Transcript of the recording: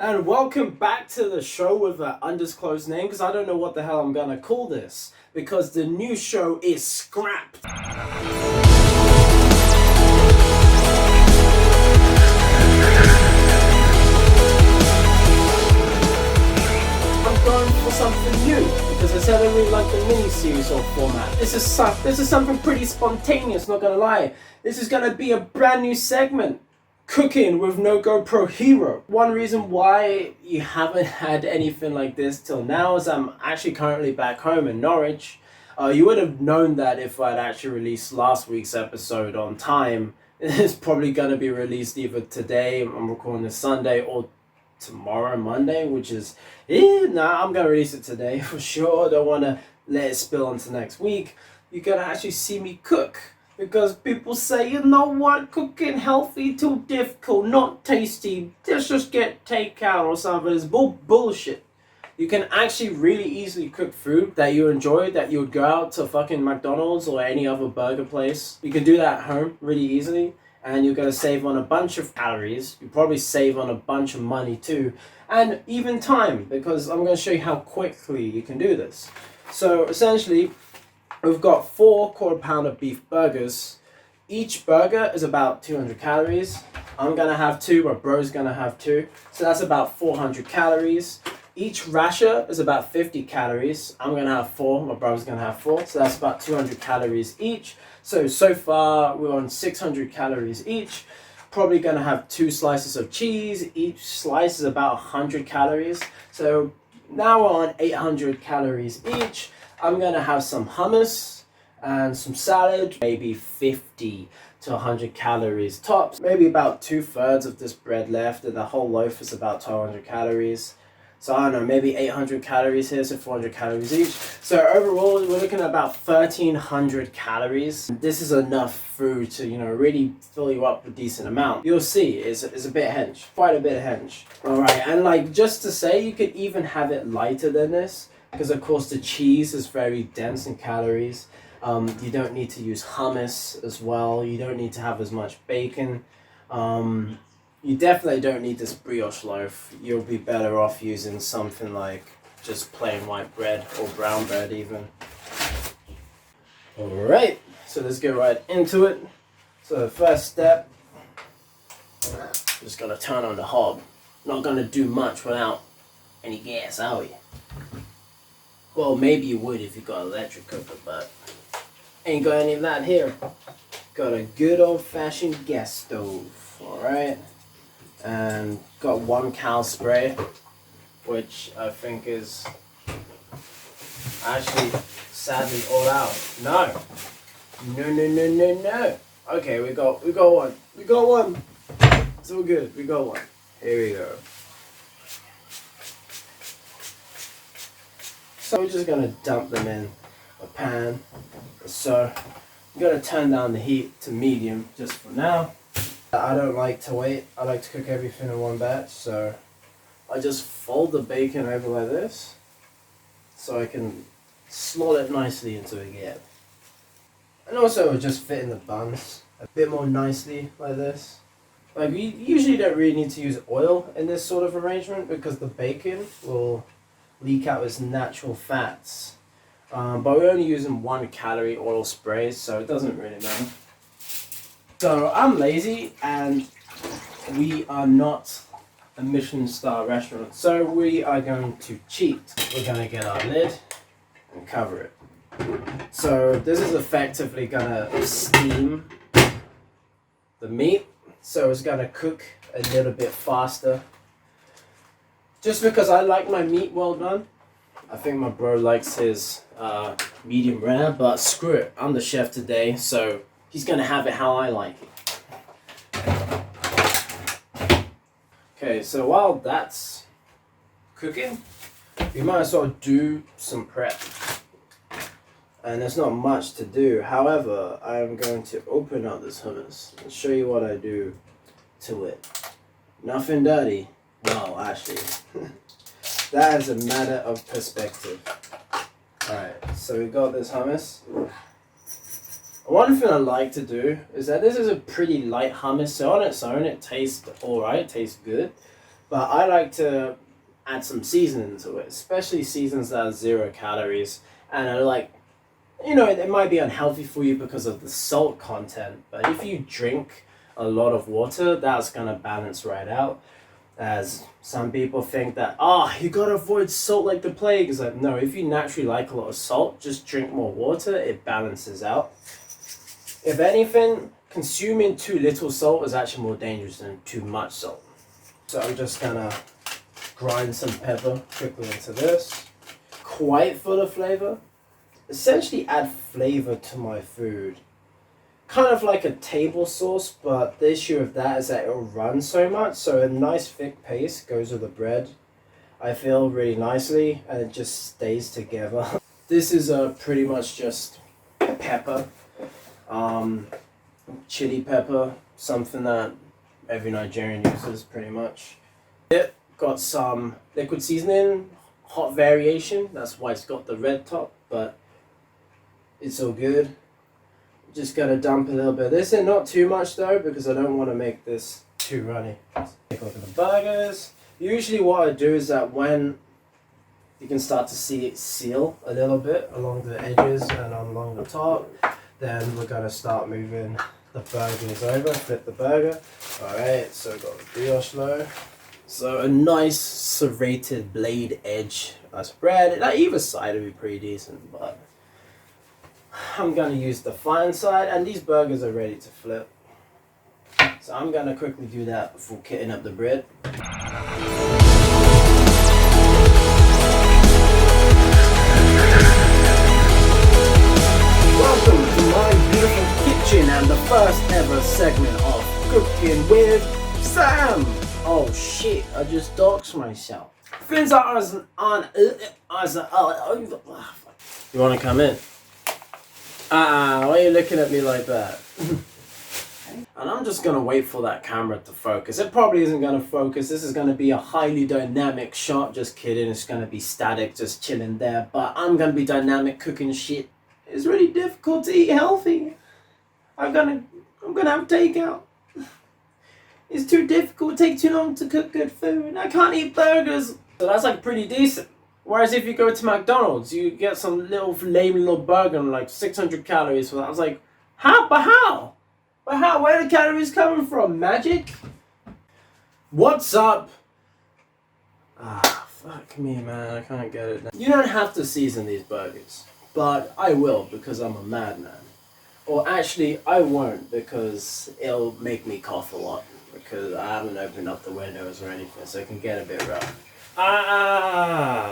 And welcome back to the show with an undisclosed name, because I don't know what the hell I'm gonna call this, because the new show is scrapped. I'm going for something new, because I said I really like the mini-series or format. This is something pretty spontaneous, not gonna lie. This is gonna be a brand new segment. Cooking with no GoPro Hero. One reason why you haven't had anything like this till now is I'm actually currently back home in Norwich. You would have known that if I'd actually released last week's episode on time. It's probably going to be released either today, I'm recording this Sunday, or tomorrow, Monday, which is, I'm going to release it today for sure. I don't want to let it spill into next week. You're going to actually see me cook. Because people say, you know what, cooking healthy too difficult, not tasty, just get takeout or something. It's bullshit. You can actually really easily cook food that you enjoy, that you would go out to fucking McDonald's or any other burger place. You can do that at home really easily, and you're going to save on a bunch of calories. You probably save on a bunch of money too, and even time, because I'm going to show you how quickly you can do this. So essentially, we've got 4 quarter-pounder beef burgers. Each burger is about 200 calories. I'm gonna have 2, my bro's gonna have 2. So that's about 400 calories. Each rasher is about 50 calories. I'm gonna have 4, my bro's gonna have 4. So that's about 200 calories each. So far we're on 600 calories each. Probably gonna have 2 slices of cheese. Each slice is about 100 calories. So now we're on 800 calories each. I'm gonna have some hummus and some salad, maybe 50 to 100 calories tops. Maybe about 2/3 of this bread left, and the whole loaf is about 1200 calories. So I don't know, maybe 800 calories here, so 400 calories each. So overall, we're looking at about 1300 calories. This is enough food to, really fill you up a decent amount. You'll see, it's a bit hench, quite a bit hench. All right, and just to say, you could even have it lighter than this, because of course the cheese is very dense in calories. You don't need to use hummus as well. You don't need to have as much bacon. You definitely don't need this brioche loaf. You'll be better off using something like just plain white bread or brown bread even. Alright, so let's get right into it. So the first step, just gonna turn on the hob. Not gonna do much without any gas, are we? Well, maybe you would if you got an electric cooker, but ain't got any of that here. Got a good old-fashioned gas stove, alright? And got 1 cow spray, which I think is actually sadly all out. No. Okay, we got one. We got one. It's all good. We got one. Here we go. So we're just gonna dump them in a pan. So I'm gonna turn down the heat to medium just for now. I don't like to wait. I like to cook everything in one batch. So I just fold the bacon over like this, so I can slot it nicely into a gap. And also it'll just fit in the buns a bit more nicely like this. Like, we usually don't really need to use oil in this sort of arrangement because the bacon will leak out its natural fats. But we're only using 1 calorie oil sprays, so it doesn't really matter. So I'm lazy, and we are not a Michelin star restaurant, so we are going to cheat. We're going to get our lid and cover it. So this is effectively going to steam the meat, so it's going to cook a little bit faster. Just because I like my meat well done. I think my bro likes his medium rare, but screw it. I'm the chef today, so he's gonna have it how I like it. Okay, so while that's cooking, we might as well do some prep. And there's not much to do. However, I'm going to open up this hummus and show you what I do to it. Nothing dirty. Well, actually, that is a matter of perspective. Alright, so we got this hummus. One thing I like to do is that this is a pretty light hummus, so on its own it tastes alright, tastes good. But I like to add some seasoning to it, especially seasons that are 0 calories. And I like, it might be unhealthy for you because of the salt content, but if you drink a lot of water, that's gonna balance right out. As some people think that, you gotta avoid salt like the plague. It's like, no, if you naturally like a lot of salt, just drink more water, it balances out. If anything, consuming too little salt is actually more dangerous than too much salt. So I'm just gonna grind some pepper quickly into this. Quite full of flavor. Essentially add flavor to my food. Kind of like a table sauce, but the issue with that is that it'll run so much, so a nice thick paste goes with the bread, I feel, really nicely, and it just stays together. This is pretty much just pepper, chili pepper, something that every Nigerian uses pretty much. It got some liquid seasoning, hot variation, that's why it's got the red top, but it's all good. Just gotta dump a little bit of this in, not too much though, because I don't want to make this too runny. Take a look at the burgers. Usually what I do is that when you can start to see it seal a little bit along the edges and along the top, then we're gonna start moving the burgers over, flip the burger. Alright, so got the brioche loaf. So a nice serrated blade edge as bread. Like either side would be pretty decent, but I'm gonna use the fine side, and these burgers are ready to flip. So I'm gonna quickly do that before kitting up the bread. Welcome to my beautiful kitchen and the first ever segment of Cooking with Sam. Oh shit, I just doxed myself. Things are you wanna come in? Why are you looking at me like that? And I'm just gonna wait for that camera to focus. It probably isn't gonna focus. This is gonna be a highly dynamic shot. Just kidding, it's gonna be static, just chilling there. But I'm gonna be dynamic cooking shit. It's really difficult to eat healthy. I'm gonna have takeout. It's too difficult, it takes too long to cook good food. I can't eat burgers. So that's like pretty decent. Whereas if you go to McDonald's, you get some lame little burger and like 600 calories for that. I was like, how? But how? But how? Where are the calories coming from? Magic? What's up? Fuck me, man. I can't get it now. You don't have to season these burgers, but I will because I'm a madman. Or actually, I won't because it'll make me cough a lot because I haven't opened up the windows or anything, so it can get a bit rough.